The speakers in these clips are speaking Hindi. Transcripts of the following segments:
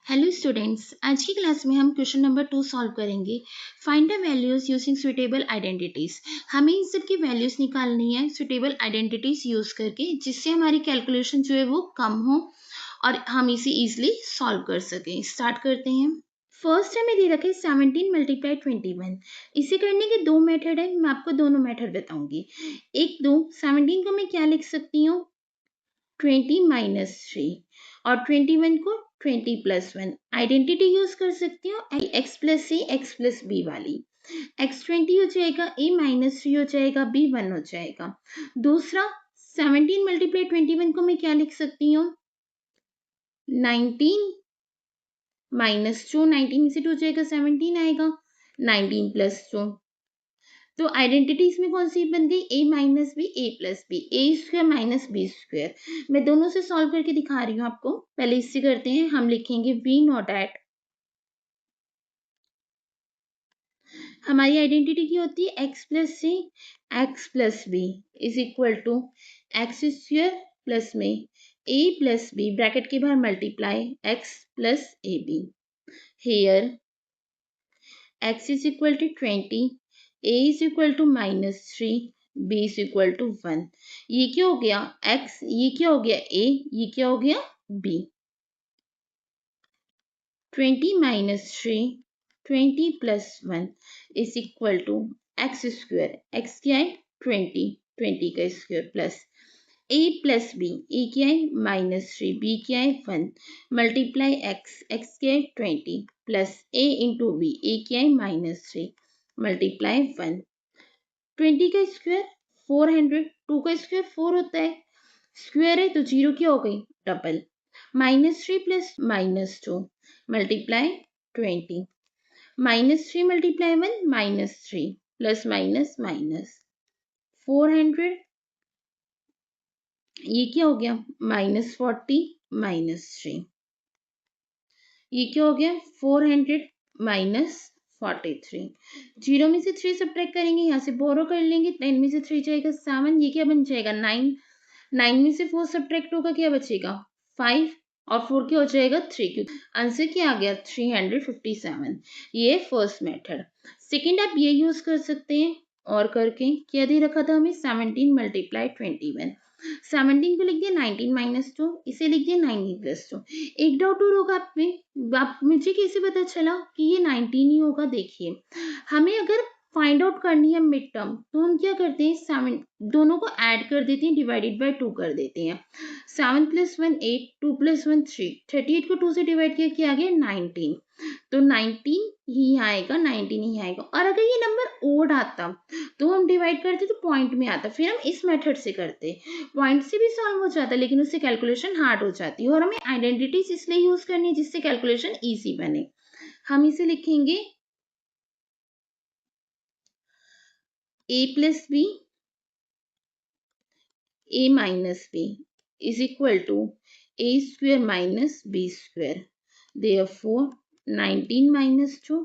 हेलो स्टूडेंट्स, आज की क्लास में हम क्वेश्चन नंबर 2 सॉल्व करेंगे। Find the values using suitable identities. हमें इन सब की वैल्यूज निकालनी है सुटेबल आइडेंटिटीज यूज करके, जिससे हमारी कैलकुलेशन जो है वो कम हो और हम इसे इजीली सॉल्व कर सकें। स्टार्ट करते हैं। फर्स्ट हमें दे रखा है 17 मल्टीप्लाई 21। इसे करने के दो मेथड है, मैं आपको दोनों मेथड बताऊंगी। एक दो 17 को मैं क्या लिख सकती हूँ, 20 माइनस 3 और 21 को 20 प्लस 1। आइडेंटिटी यूज कर सकती हूँ x plus C X plus B वाली। x 20 हो जाएगा, a माइनस 3 हो जाएगा, b 1 हो जाएगा। दूसरा 17 मल्टीप्लाई 21 को मैं क्या लिख सकती हूँ, 19 माइनस 2। 19 में से 2 जाएगा 17 आएगा, 19 प्लस 2। तो आइडेंटिटीज में कौन सी बन गई, a minus B A plus B, A square minus B square. मैं दोनों से सॉल्व करके दिखा रही हूँ आपको। पहले इससे करते हैं, हम लिखेंगे वी नॉट एट, हमारी आइडेंटिटी की होती है x plus C X plus B is equal to X square plus में a प्लस बी ब्रैकेट के बाहर multiply x plus A B. Here x is equal to 20, a is equal to minus 3, b is equal to 1। ये क्या हो गया x, ये क्या हो गया a, ये क्या हो गया b। 20 minus 3, 20 plus 1 is equal to x square। x क्या है 20, 20 का square plus a plus B, a क्या है माइनस 3, b क्या है 1, मल्टीप्लाई x, x क्या है 20 plus a into b, a क्या है माइनस 3 मल्टीप्लाई 1। 20 का स्क्वायर 400, 2 का स्क्वायर 4 होता है, स्क्वायर है तो जीरो क्या हो गई double, minus 3 plus minus 2 multiply 20, minus 3 multiply 1 minus 3 plus minus minus 400, ये क्या हो गया माइनस 40 माइनस 3, ये क्या हो गया 400 माइनस 43। जीरो में से 3 सब्ट्रैक्ट करेंगे, यहाँ से बोरो कर लेंगे, 10 में से 3 जाएगा 7, ये क्या बन जाएगा 9, 9 में से 4 सब्ट्रैक्ट होगा, क्या बचेगा 5 और 4 क्या हो जाएगा 3, क्योंकि आंसर क्या आ गया 357। ये फर्स्ट मेथड। सेकेंड आप ये यूज कर सकते हैं, और करके क्या दे रखा था हमें 17 मल्टीप्लाई 21। 17 को लिख दिया 19 माइनस 2, इसे लिख दिया 19 प्लस 2। एक डाउट और होगा आप में, आप मुझे कैसे पता चला कि ये 19 ही होगा। देखिए, हमें अगर फाइंड आउट करनी है मिड टर्म, तो हम क्या करते हैं 7 दोनों को ऐड कर देते हैं, डिवाइडेड बाय 2 कर देते हैं। 7 प्लस 1 8, 2 प्लस 1 3, 38 को 2 से डिवाइड किया, क्या आ गया 19। तो 19 ही आएगा, 19 ही आएगा। और अगर ये नंबर ओड आता तो हम डिवाइड करते तो पॉइंट में आता, फिर हम इस मेथड से करते, पॉइंट से भी सॉल्व हो जाता, लेकिन उससे कैलकुलेशन हार्ड हो जाती है। और हमें आइडेंटिटीज इसलिए यूज करनी है जिससे कैलकुलेशन ईजी बने। हम इसे लिखेंगे a plus B a minus b is equal to a square minus b square. Therefore 19 minus 2,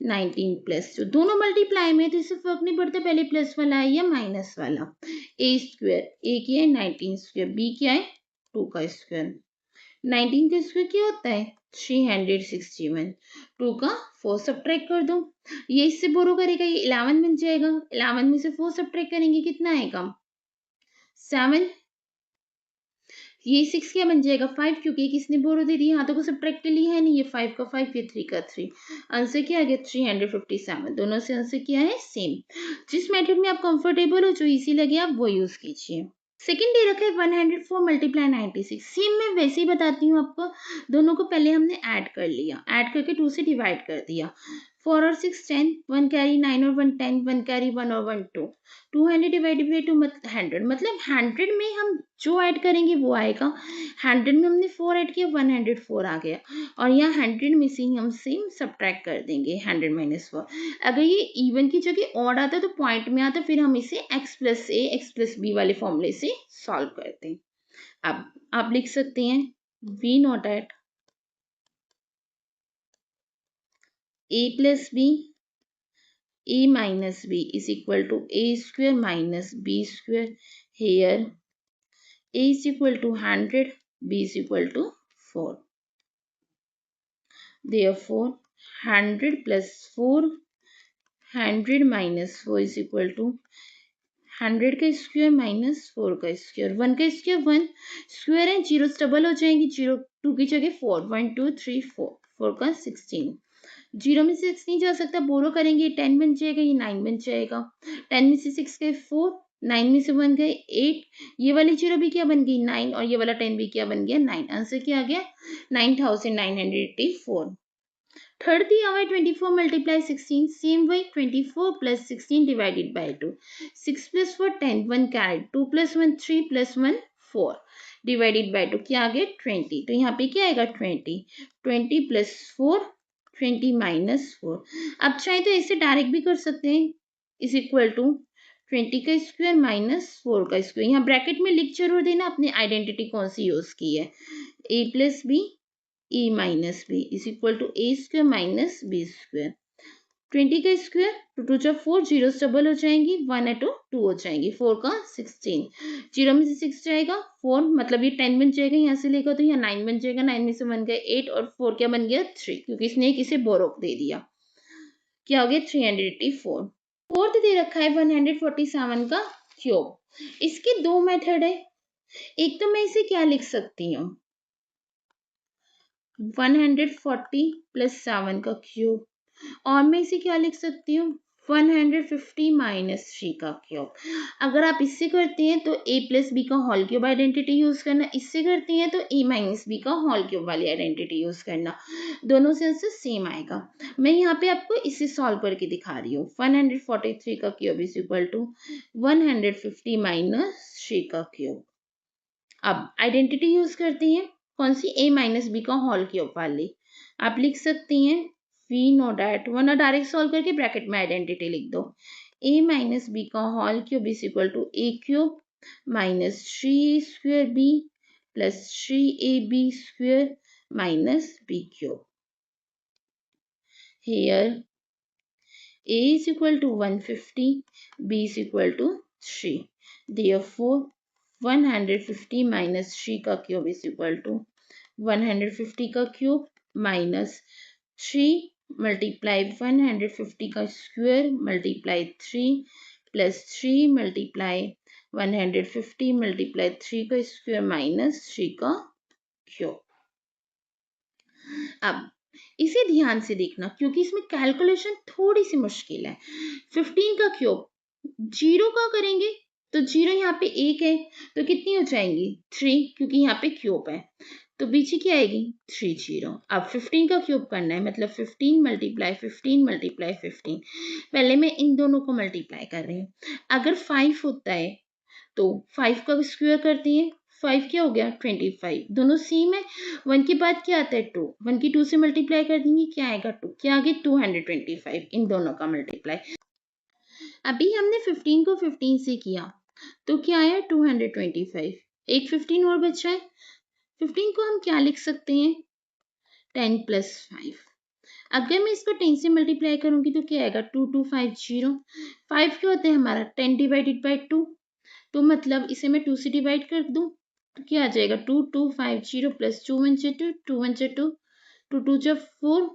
19 plus 2, दोनों मल्टीप्लाई में तो इससे फर्क नहीं पड़ता पहले प्लस वाला है या माइनस वाला। a स्क्वेयर, a क्या है 19 स्क्वेयर, b क्या है 2 का स्क्वेयर। 19 का स्क्वायर क्या होता है 361, 2 का 4 सब्ट्रैक्ट कर दो, ये इससे बोरो करेगा, ये 11 बन जाएगा, 11 में से 4 सब्ट्रैक्ट करेंगे कितना आएगा 7, ये 6 क्या बन जाएगा 5, क्योंकि किसने बोरो दे दिया, हाथों को सब्ट्रैक्ट लिया है नहीं, ये 5 का 5, ये 3 का 3। आंसर क्या आ गया 357। दोनों से आंसर क्या है सेम। जिस मेथड में आप कंफर्टेबल हो, जो इजी लगे आप वो यूज कीजिए। सेकेंड दे रखा है 104 मल्टीप्लाई 96। सेम मैं वैसे ही बताती हूँ आपको। दोनों को पहले हमने ऐड कर लिया, ऐड करके 2 से डिवाइड कर दिया। 4 और 6 10, 1 कैरी 9 और 1 10, 1 कैरी 1 और 1 2, 200 डिवाइडेड बाई 2 मतलब 100, मतलब 100 में हम जो ऐड करेंगे वो आएगा। 100 में हमने 4 ऐड किया, 104 आ गया, और यहाँ 100 में से ही हम सेम सब्ट्रैक्ट कर देंगे 100 माइनस 4। अगर ये इवन की जगह ऑड आता तो पॉइंट में आता, फिर हम इसे x प्लस ए एक्स प्लस बी वाले फॉर्मूले से सॉल्व करते हैं। अब आप लिख सकते हैं v not at a plus B a minus b is equal to a square minus b square. Here a is equal to 100, b is equal to 4। Therefore 100 plus 4, 100 minus 4 is equal to 100 का स्क्वायर माइनस 4 का स्क्वायर, 1 का स्क्वायर 1, स्क्वायर है, जीरो डबल हो जाएंगी, 0 2 की जगह 4, 1 2 3 4, 4 का 16, जीरो में से 6 नहीं जा सकता, बोरो करेंगे 10 बन जाएगा, ये 9 बन जाएगा, 10 में से 6 गए 4, 9 में से 1 गए 8, ये वाली जीरो भी क्या बन गई 9, और ये वाला 10 भी क्या बन गया 9, आंसर क्या आ गया 9984। Third the hour 24 multiply 16, same way 24 plus 16 divided by 2, 6 plus 4 10, 1 carried, 2 plus 1 3 plus 1 4 divided by 2 क्या आ गया 20, तो यहाँ पे क्या आएगा 20, 20 plus 4 20 minus 4, अब चाहे तो इसे डायरेक्ट भी कर सकते हैं, इज इक्वल टू 20 का स्क्वायर माइनस 4 का स्क्वायर, यहाँ ब्रैकेट में लिख जरूर देना अपनी आइडेंटिटी कौन सी यूज की है, a plus b e minus b is equal to a square minus B square, 20 का स्क्वायर 2 2 जा 4, जीरो डबल हो जाएंगी, 1 है तो 2 हो जाएंगी, 4 का 16, जीरो में से 6 जाएगा 4, मतलब ये 10 बन जाएगा, यहाँ से लेकर तो यहाँ 9 बन जाएगा, 9 में से 1 गया 8 और 4 क्या बन गया 3, क्योंकि इसने एक इसे बोरो दे दिया, क्या हो गया 384। फोर्थ दे रखा है 147 का क्यूब, इसके दो मेथड है, एक तो मैं इसे क्या लिख सकती हूँ 140 प्लस 7 का क्यूब, और मैं इसे क्या लिख सकती हूँ 150 माइनस 3 का क्यूब। अगर आप इससे करते हैं तो a प्लस बी का होल क्यूब आइडेंटिटी यूज करना, इससे करते हैं तो a माइनस बी का होल क्यूब वाली आइडेंटिटी यूज करना, दोनों से आंसर सेम आएगा। मैं यहाँ पे आपको इसे सॉल्व करके दिखा रही हूँ, 143 का cube is equal to 150 minus 3 का क्यूब। अब आइडेंटिटी यूज करते हैं कौन सी, a माइनस बी का होल क्यूब वाली, आप लिख सकती हैं वी नो डैट, वरना डायरेक्ट सॉल्व करके ब्रैकेट में आइडेंटिटी लिख दो, a माइनस बी का whole cube is equal to a cube minus 3 square b plus 3ab square minus b cube. Here a is equal to 150, b is equal to 3. Therefore 150 minus 3 का क्यूब इज इक्वल टू 150 का क्यूब माइनस 3 मल्टीप्लाई 150 का square multiply 3 plus 3 multiply 150 multiply 3 का स्क्वायर माइनस 3 का क्यूब। अब इसे ध्यान से देखना क्योंकि इसमें कैलकुलेशन थोड़ी सी मुश्किल है। 15 का क्यूब जीरो का करेंगे तो जीरो यहाँ पे एक है तो कितनी हो जाएंगी 3, क्योंकि यहाँ पे क्यूब है तो पीछे क्या आएगी 3 जीरो। अब 15 का क्यूब करना है, मतलब 15 मल्टीप्लाई 15 मल्टीप्लाई 15, पहले मैं इन दोनों को मल्टीप्लाई कर रही हूँ। अगर 5 होता है तो 5 का स्क्वायर करती है, 5 क्या हो गया 25, दोनों सेम है, 1 के बाद क्या आता है 2, 1 की 2 से मल्टीप्लाई कर देंगे क्या आएगा 2, क्या आगे 225, इन दोनों का मल्टीप्लाई। अभी हमने 15 को 15 से किया तो क्या आया 225, एक 15 और बचा है, 15 को हम क्या लिख सकते हैं 10 प्लस 5, अगर मैं इसको 10 से मल्टीप्लाई करूंगी तो क्या आएगा 2250, 5 क्या होता है हमारा 10 डिवाइडेड बाई 2, तो मतलब इसे मैं 2 से डिवाइड कर दूं तो क्या आ जाएगा 2250 प्लस 2 1 जा 2, 2 1 जा 2, 2 2 जा 4,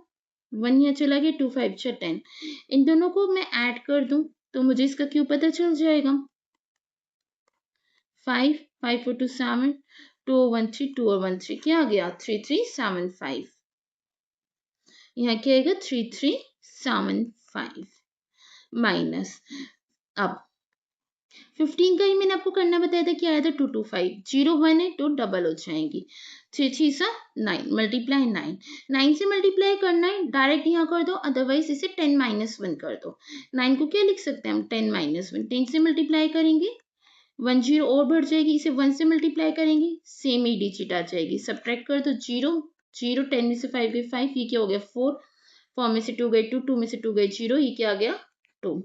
1 यहाँ चला गया, 2 5 जा 10, इन दोनों को मैं ऐड कर दूं तो मुझे इसका क्यों पता चल जाएगा, 5 5 4 2 7, 2 1 3, 2 और 1 3, क्या आ गया 3375, यहाँ क्या आएगा 3375 माइनस, अब 15 का ही मैंने आपको करना बताया था, क्या आया था 225, 0 1 है तो डबल हो जाएंगी, 3 3 सा 9 मल्टीप्लाई 9, 9 से मल्टीप्लाई करना है डायरेक्ट यहाँ कर दो, अदरवाइज इसे 10 माइनस 1 कर दो, 9 को क्या लिख सकते हैं हम 10 माइनस 1, 10 से मल्टीप्लाई करेंगे 1 0 और बढ़ जाएगी, इसे 1 से मल्टीप्लाई करेंगे सेम ही डिजिट आ जाएगी, सब्ट्रैक्ट कर दो 0 0, 10 में से 5 गए 5, ये क्या हो गया 4, 4 में से 2 गए 2, 2 में से 2 गए 0, ये क्या आ गया 2,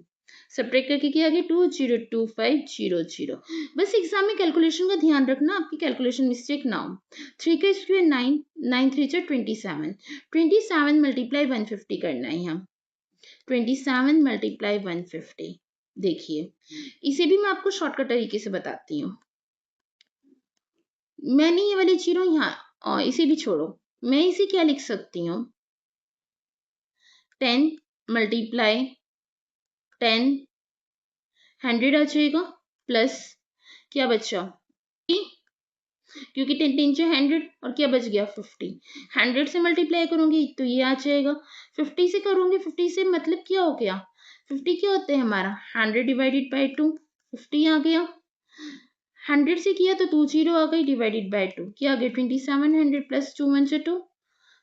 सब्ट्रैक्ट करके क्या आ गया 202500। बस एग्जाम में कैलकुलेशन का ध्यान रखना, आपकी कैलकुलेशन मिस्टेक ना हो। 3 का स्क्वायर 9, 9 3 जा 27, 27 मल्टीप्लाई 150 करना है यहाँ, 27 मल्टीप्लाई 150, देखिए इसे भी मैं आपको शॉर्टकट तरीके से बताती हूँ, मैंने ये वाली जीरो यहाँ और इसे भी छोड़ो, मैं इसे क्या लिख सकती हूँ 10 मल्टीप्लाई 10 100 आ जाएगा प्लस क्या बचा, क्योंकि 10 10 से 100 और क्या बच गया 50। 100 से मल्टीप्लाई करूंगी तो ये आ जाएगा, 50 से करूंगी 50 से मतलब क्या हो गया, 50 क्या होता है हमारा 100 डिवाइडेड बाई 2, 50 आ गया। 100 से किया तो 2 जीरो आ गई डिवाइडेड बाई 2 क्या आ गया 2700 प्लस 2 1 से 2,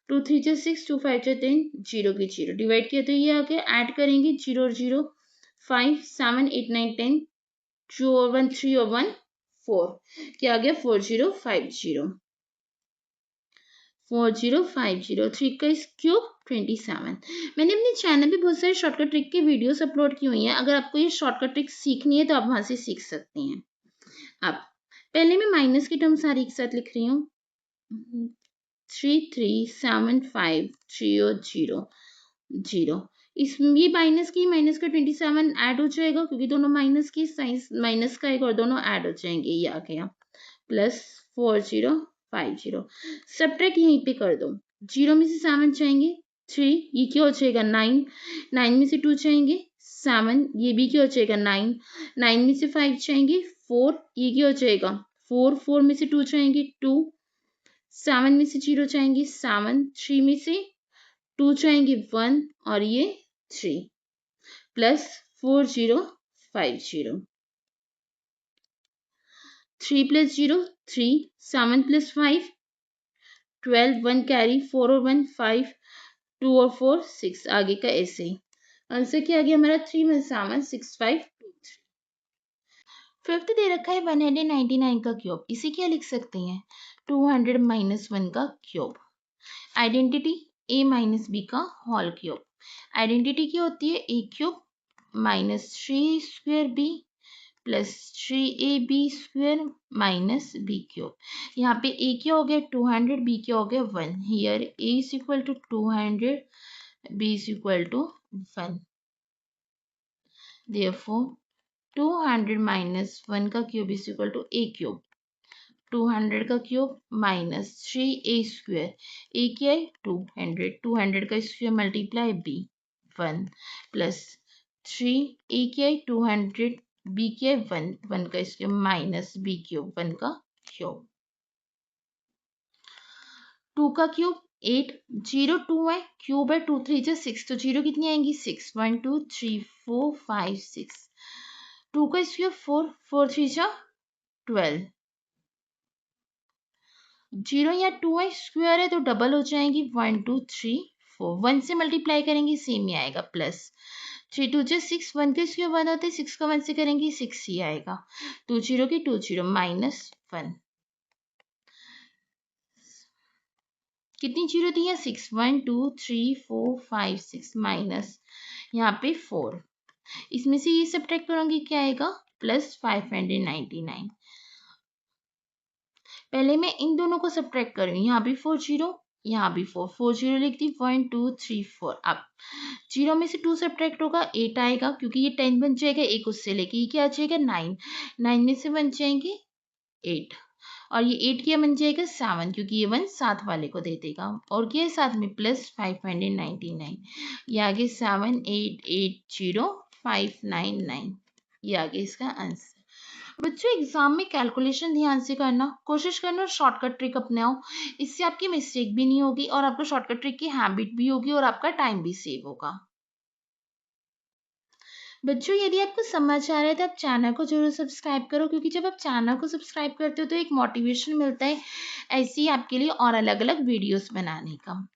2 3 से 6, 2 5 से 10, जीरो की जीरो डिवाइड किया तो ये आ गया, ऐड करेंगे 0 और 0 5 7 8 9 10, 2 और 1 3 और 1 4, क्या आ गया 4050, 4050, 3 का क्यूब 27। मैंने अपने चैनल पे बहुत सारे शॉर्टकट ट्रिक की वीडियोस अपलोड की हुई हैं, अगर आपको ये शॉर्टकट ट्रिक सीखनी है तो आप वहां से सीख सकती हैं। अब पहले मैं माइनस की टर्म सारी एक साथ लिख रही हूँ, 3 3 7 5 3 और 0 0, इस ये माइनस का 27 ऐड हो जाएगा क्योंकि दोनों माइनस की साइंस माइनस का एक और दोनों ऐड हो जाएंगे, ये आ गया प्लस 4050, सब्ट्रैक्ट यहीं पे कर दो, 0 में से 7 जाएंगे 3, ये क्या हो जाएगा 9, 9 में से 2 जाएंगे 7, ये भी क्या हो जाएगा 9, 9 में से 5 जाएंगे 4, ये क्या हो जाएगा 4, 4 में से 2 जाएंगे 2, 7 में से 0 जाएंगे 7, 3 में से 2 जाएंगे 1 और ये 3 प्लस 4050, 3 प्लस 0 3, 7 प्लस 5 12, 1 कैरी 4 और 1 5, 2 और 4 6, आगे का ऐसे ही आंसर क्या आ गया हमारा 3 में 7 6 5 2 3। फिफ्थ दे रखा है 199 का क्यूब, इसे क्या लिख सकते हैं 200 माइनस 1 का cube. Identity a minus b का होल क्यूब, आइडेंटिटी क्या होती है a cube minus 3 square b plus 3ab square minus b cube. यहाँ पे a क्या हो गया 200, b क्या हो गया 1, here a is equal to 200, b is equal to 1, therefore 200 minus 1 का cube is equal to a cube, 200 का cube minus 3a square, a क्या है 200, 200 का square multiply b 1 plus 3a क्या है 200, b क्या है 1, 1 का स्क्वायर माइनस b क्यूब 1 का क्यूब, 2 का क्यूब 8, 0 2 है क्यूब है 2 3 से 6, तो 0 कितनी आएंगी 6, 1 2 3 4 5 6, 2 का स्क्वायर 4, 4 3 जा 12, 0 या 2 है स्क्वायर है तो डबल हो जाएंगी 1 2 3 4, 1 से मल्टीप्लाई करेंगे सेम ही आएगा प्लस 3 2 से 6, 1 के स्क्वायर 1 होते हैं 6 का 1 से करेंगे 6 ही आएगा, 2 0 की 2 0 माइनस 1, कितनी जीरो दी है 6, 1 2 3 4 5 6 माइनस यहाँ पे 4, इसमें से ये सब्ट्रैक्ट करूंगी क्या आएगा प्लस 599। पहले मैं इन दोनों को सब्ट्रैक्ट करूंगी, यहाँ भी 4 जीरो यहाँ भी 4 4 जीरो लिख दी 1 2 3 4, अब 0 में से 2 सब्ट्रैक्ट होगा 8 आएगा क्योंकि ये 10 बन जाएगा, एक उससे लेके ये क्या आ जाएगा 9, 9 में से बन जाएंगे 8 और ये 8 क्या बन जाएगा 7 क्योंकि ये 1 साथ वाले को दे देगा, और क्या है साथ में प्लस 599, ये आगे 7880599, ये आगे इसका आंसर। बच्चों एग्जाम में कैलकुलेशन ध्यान से करना, कोशिश करना शॉर्टकट ट्रिक अपनाओ, इससे आपकी मिस्टेक भी नहीं होगी और आपको शॉर्टकट ट्रिक की हैबिट भी होगी और आपका टाइम भी सेव होगा। बच्चों यदि आपको समझ आ रहा है तो आप चैनल को जरूर सब्सक्राइब करो, क्योंकि जब आप चैनल को सब्सक्राइब करते हो तो एक मोटिवेशन मिलता है ऐसे ही आपके लिए और अलग अलग वीडियोस बनाने का।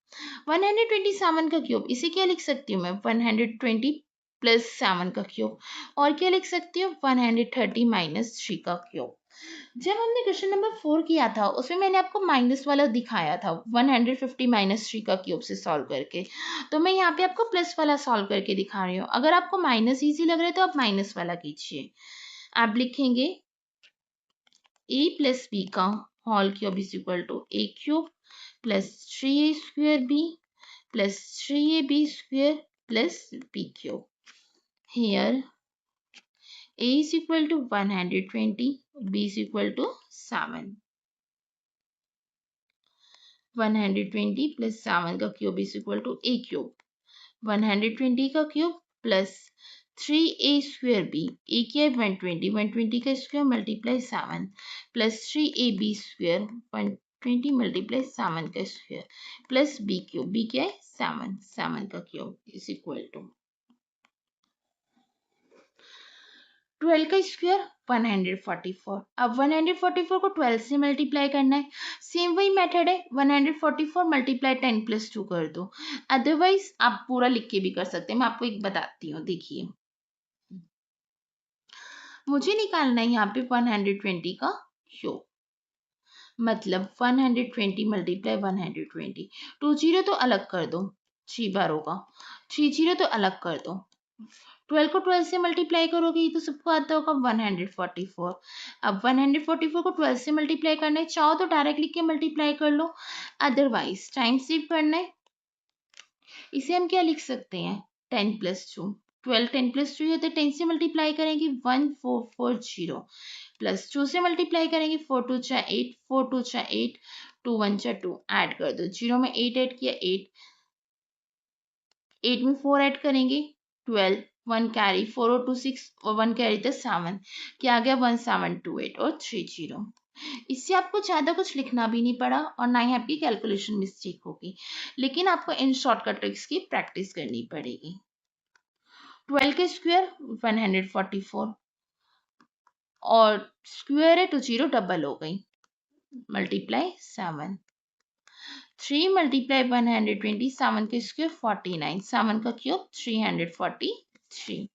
127 का क्यूब, इसे क्या लिख सकती हूँ मैं 120 प्लस 7 का क्यूब, और क्या लिख सकती हूँ 130 माइनस 3 का क्यूब। जब हमने क्वेश्चन नंबर 4 किया था उसमें मैंने आपको माइनस वाला दिखाया था 150 माइनस 3 का क्यूब से सॉल्व करके, तो मैं यहाँ पे आपको प्लस वाला सॉल्व करके दिखा रही हूँ। अगर आपको माइनस इजी लग रहा है तो आप माइनस वाला कीजिए। आप लिखेंगे a प्लस बी का whole cube is equal to a cube plus 3a square b plus 3ab square plus b cube. Here a is equal to 120, b is equal to 7, 120 plus 7 का cube is equal to a cube, 120 का cube plus 3a² b, a क्या है 120 का square multiply 7 plus 3ab² 120 multiply 7 का square plus b cube, b क्या है 7 का क्यूब इज इक्वल टू 12 का स्क्वायर 144। अब 144 को 12 से मल्टीप्लाई करना है, सेम वही मेथड है, 144 मल्टीप्लाई 10 प्लस 2 कर दो, अदरवाइज आप पूरा लिख के भी कर सकते हैं। मैं आपको एक बताती हूँ, देखिए मुझे निकालना है यहाँ पे 120 का क्यूब, मतलब 120 मल्टीप्लाई 120, 2 जीरो तो अलग कर दो, 3 बार होगा, 3 जीरो तो अलग कर दो, 12 को 12 से मल्टीप्लाई करोगे ये तो सबको आता होगा 144। अब 144 को 12 से मल्टीप्लाई करना है, चाहो तो डायरेक्ट लिख के मल्टीप्लाई कर लो, अदरवाइज टाइम सेव करना है, इसे हम क्या लिख सकते हैं 10 प्लस 2, 12 10 प्लस 2 होते हैं, 10 से मल्टीप्लाई करेंगे 1440 प्लस 2 से मल्टीप्लाई करेंगे 4 2 जा 8, 4 2 जा 8, 2 1 जा 2, ऐड कर दो, 0 में 8 ऐड किया 8 में 4 ऐड करेंगे 12, 1 कैरी 4 और 2 6 और 1 कैरी था 7, क्या आ गया 1728 और 30। इससे आपको ज़्यादा कुछ लिखना भी नहीं पड़ा और ना ही आपकी कैलकुलेशन मिस्टेक होगी, लेकिन आपको इन शॉर्टकट ट्रिक्स की प्रैक्टिस करनी पड़ेगी। 12 का स्क्वायर 144 और स्क्वायर है तो 0 डबल हो गई, मल्टीप्लाई 7, 3 मल्टीप्लाई 120, 7 का स्क्वायर 49, 7 का क्यूब 343,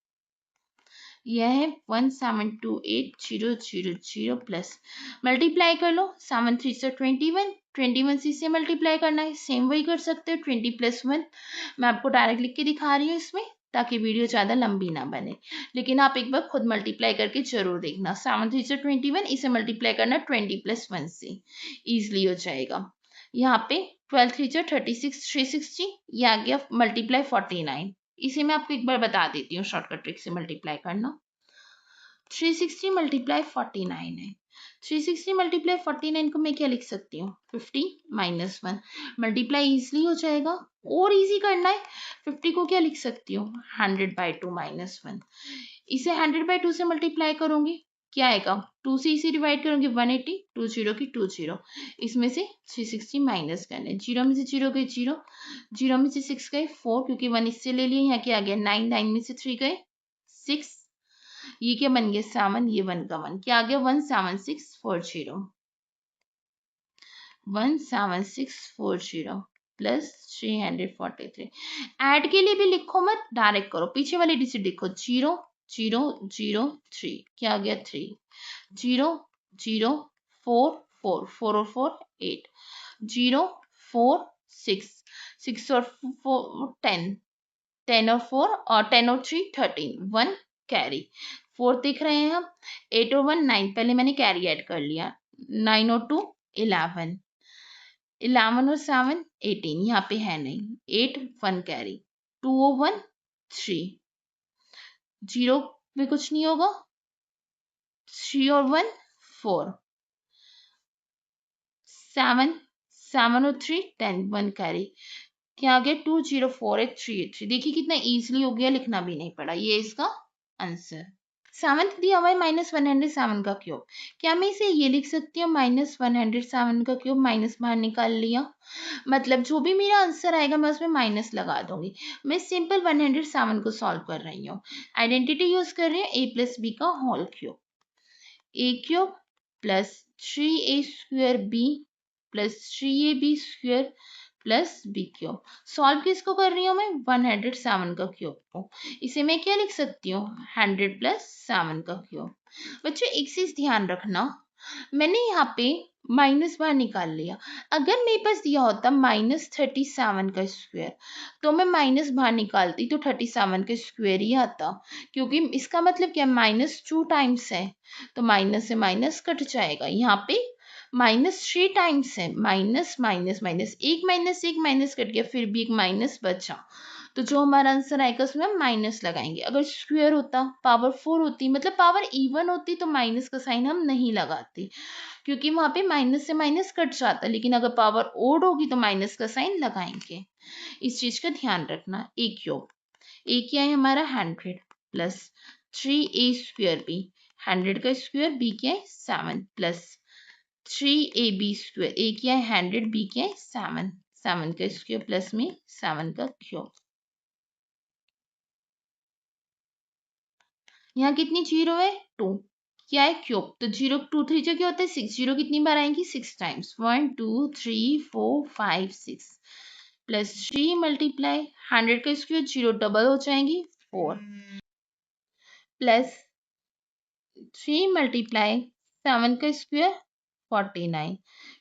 यह है 1728000 प्लस मल्टीप्लाई कर लो, 7 3 से 21, 21 सी से मल्टीप्लाई करना है, सेम वही कर सकते हो 20 प्लस 1, मैं आपको डायरेक्ट लिख के दिखा रही हूँ इसमें ताकि वीडियो ज़्यादा लंबी ना बने, लेकिन आप एक बार खुद मल्टीप्लाई करके जरूर देखना। 7 3 से 21, इसे मल्टीप्लाई करना 20 प्लस 1 से, ईजिली हो जाएगा। यहाँ पे 12 3 से 36 360, ये आ गया मल्टीप्लाई 49, इसे मैं आपको एक बार बता देती हूँ शॉर्टकट ट्रिक से मल्टीप्लाई करना। 360 मल्टीप्लाई 49 है, 360 मल्टीप्लाई 49 को मैं क्या लिख सकती हूँ 50 माइनस 1, मल्टीप्लाई ईजिली हो जाएगा, और इजी करना है 50 को क्या लिख सकती हूँ 100/2 माइनस 1, इसे 100/2 से मल्टीप्लाई करूंगी क्या आएगा, 2 से इसे डिवाइड करूंगी 180, 2 0 की 2 0, इसमें से 360 माइनस करना है, 0 में से 0 गए 0, 0 में से 6 गए 4, क्योंकि 1 इससे ले लिए, यहाँ क्या आ गया 9, 9 में से 3 गए 6, ये क्या बन गया 7, ये 1 का 1, क्या आ गया 17640, 17640 प्लस 343, ऐड के लिए भी लिखो मत, डायरेक्ट करो, पीछे वाली डिजिट लिखो 0 0 0 3, क्या आ गया 3, 0 0 4 4 4 और 4 8, 0 4 6 6 और 4 10, 10 और 4 और 10 और 3 13, 1 कैरी, 4 देख रहे हैं हम, 8 और 1 9, पहले मैंने कैरी ऐड कर लिया, 9 और 2 11, 11 और 7 18, यहाँ पे है नहीं, 8 1 कैरी, 2 और 1 3, 0 में कुछ नहीं होगा, 3 और 1 4, 7 7 और 3 10, 1 कैरी, क्या आ गया 2 0 4 8 3 8 3, देखिए कितना इजीली हो गया, लिखना भी नहीं पड़ा, ये इसका आंसर। 7 दिया हुआ है -107 का क्यूब, क्या मैं इसे ये लिख सकती हूँ -107 का क्यूब, माइनस बाहर निकाल लिया, मतलब जो भी मेरा आंसर आएगा मैं उसमें माइनस लगा दूंगी, मैं सिंपल 107 को सॉल्व कर रही हूँ, आइडेंटिटी यूज कर रही हूँ a प्लस बी का whole cube, a cube plus 3a² b plus 3ab² plus b cube, solve किसको कर रही हूँ मैं 107 का क्यूब को, इसे मैं क्या लिख सकती हूँ 100 प्लस 7 का क्यूब। बच्चों एक चीज ध्यान रखना, मैंने यहाँ पे माइनस बार निकाल लिया, अगर मेरे पास दिया होता -37 का स्क्वायर तो मैं माइनस बाहर निकालती तो 37 का स्क्वायर ही आता, क्योंकि इसका मतलब क्या -2 टाइम्स है तो माइनस से माइनस कट जाएगा, यहाँ पे -3 टाइम्स है, माइनस माइनस माइनस, एक माइनस कट गया, फिर भी एक माइनस बचा, तो जो हमारा आंसर आएगा उसमें हम माइनस लगाएंगे। अगर स्क्वायर होता, पावर 4 होती, मतलब पावर इवन होती, तो माइनस का साइन हम नहीं लगाते, क्योंकि वहां पे माइनस से माइनस कट जाता। लेकिन अगर पावर ओड होगी तो माइनस का साइन लगाएंगे। इस चीज का ध्यान रखना। ए क्यूब, ए क्या है हमारा 100 प्लस 3a² b, 100 का स्क्वायर, b क्या है 7 प्लस 3ab², ए क्या है 100, b क्या है 7, 7 का स्क्वायर प्लस में 7 का क्यूब। यहाँ कितनी जीरो है 2, क्या है क्यूब, तो 0 2 3 जो क्या होता है 6, 0 कितनी बार आएंगी 6 टाइम्स, 1 2 3 4 5 6 प्लस 3 मल्टीप्लाई 100 का स्क्वायर, 0 डबल हो जाएंगी 4 प्लस 3 मल्टीप्लाई 7 का स्क्वायर 49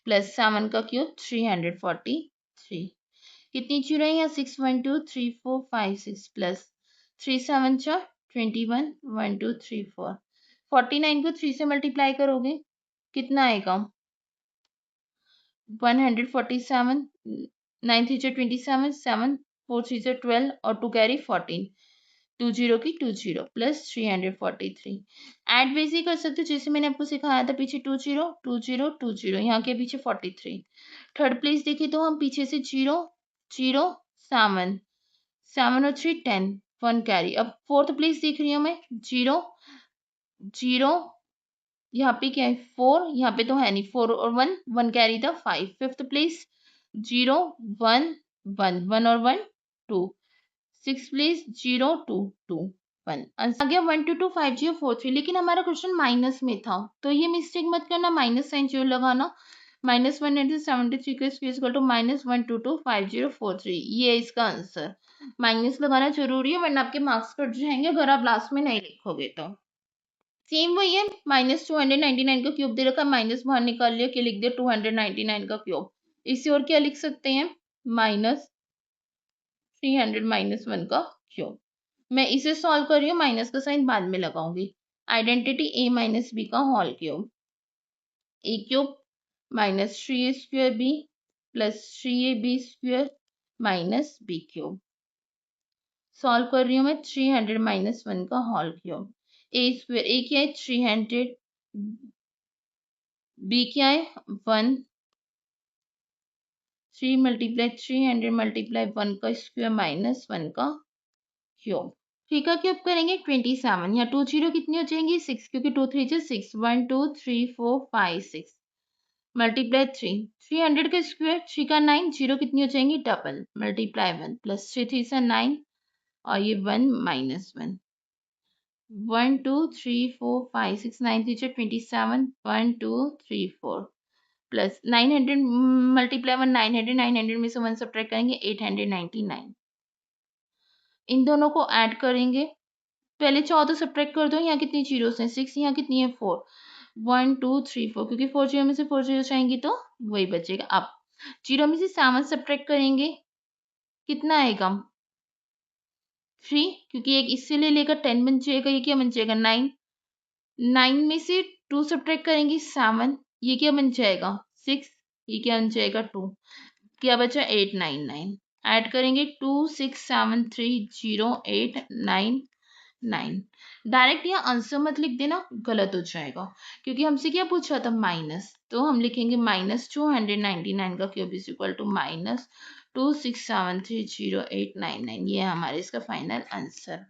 प्लस 7 का क्यूब 343। कितनी जीरो है यहाँ 6 1 2 3 4 5 6 प्लस 3 7 4 21 1 2 3 4। 49 को 3 से मल्टीप्लाई करोगे कितना आएगा 147, 9 3 से 27, 7 4 3 से 12 और 2 कैरी 14, 2 0 की 2 0 प्लस 343। ऐड वैसे ही कर सकते हो जैसे मैंने आपको सिखाया था, पीछे 2 0 2 0 2 0, यहाँ के पीछे 43। थर्ड प्लेस देखे तो हम पीछे से 0 0 7 7 और 3 10, 1 कैरी। अब फोर्थ प्लेस देख रही हूँ मैं 0 0, यहाँ पे क्या है 4, यहाँ पे तो है नहीं, 4 और 1 1 कैरी था 5। फिफ्थ प्लेस 0 1 1 1 और 1 2। Six place 0 2 2 1। आंसर आ गया 1 2 2 5 0 4 3। लेकिन हमारा क्वेश्चन माइनस में था, तो ये मिस्टेक मत करना, माइनस साइन जरूर लगाना। -173 का स्क्वायर इक्वल टू -1225043, ये है इसका आंसर। माइनस लगाना जरूरी है वरना आपके मार्क्स कट जाएंगे अगर आप लास्ट में नहीं लिखोगे तो। सेम वही है, -299 का क्यूब दे रखा है, माइनस बाहर निकाल लिया, कि लिख दिया 299 का क्यूब। इसे और क्या लिख सकते हैं -300 -1 का क्यूब। मैं इसे सॉल्व कर रही हूँ, माइनस का साइन बाद में लगाऊंगी। आइडेंटिटी a माइनस बी का whole cube, a cube minus 3a² b plus 3ab² minus b cube. Solve कर रही हूँ मैं 300 -1 का होल क्यूब। a² a क्या है 300, b क्या है 1, 3 मल्टीप्लाई 300 मल्टीप्लाई 1 का स्क्वायर माइनस 1 का क्यूब। 3 का क्यूब करेंगे 27, यहाँ 2 0 कितनी हो जाएंगी 6, क्योंकि 2 3 से 6, 1 2 3 4 5 6 मल्टीप्लाई 3, 300 का स्क्वायर 3 का 9, 0 कितनी हो जाएंगी डबल, मल्टीप्लाई 1 प्लस 3 3 से 9 और ये 1 माइनस 1, 1 2 3 4 5 6 9 3 27, 1 2 3 4 प्लस 900 मल्टीप्लाई 1 900, 900 में से 1 सब्ट्रैक्ट करेंगे 899। इन दोनों को ऐड करेंगे, पहले 14 सब्ट्रैक्ट कर दो, यहाँ कितनी जीरोस हैं 6, यहाँ कितनी है 4, 1 2 3 4, क्योंकि 4 जीरो में से 4 जीरो जाएंगी तो वही बचेगा। अब जीरो में से 7 सब्ट्रैक्ट करेंगे कितना आएगा 3, क्योंकि एक इससे ले लेगा 10 बन जाएगा, ये क्या बन जाएगा 9, 9 में से 2 सब्ट्रैक्ट करेंगे 7, ये क्या बन जाएगा 6, ये क्या बन जाएगा 2, क्या बचा 899। ऐड करेंगे 2 6 7 3 0 8 9 9। डायरेक्ट यहाँ आंसर मत लिख देना, गलत हो जाएगा, क्योंकि हमसे क्या पूछा था माइनस, तो हम लिखेंगे -299 का क्यूब इज इक्वल टू -267308999। ये है हमारे इसका final answer.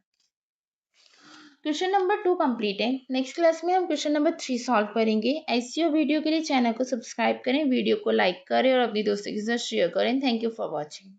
Question number 2 complete है। नेक्स्ट क्लास में हम क्वेश्चन नंबर 3 सॉल्व करेंगे। ऐसी वीडियो के लिए चैनल को सब्सक्राइब करें, वीडियो को लाइक करें और अपनी दोस्तों के साथ शेयर करें। Thank you for watching.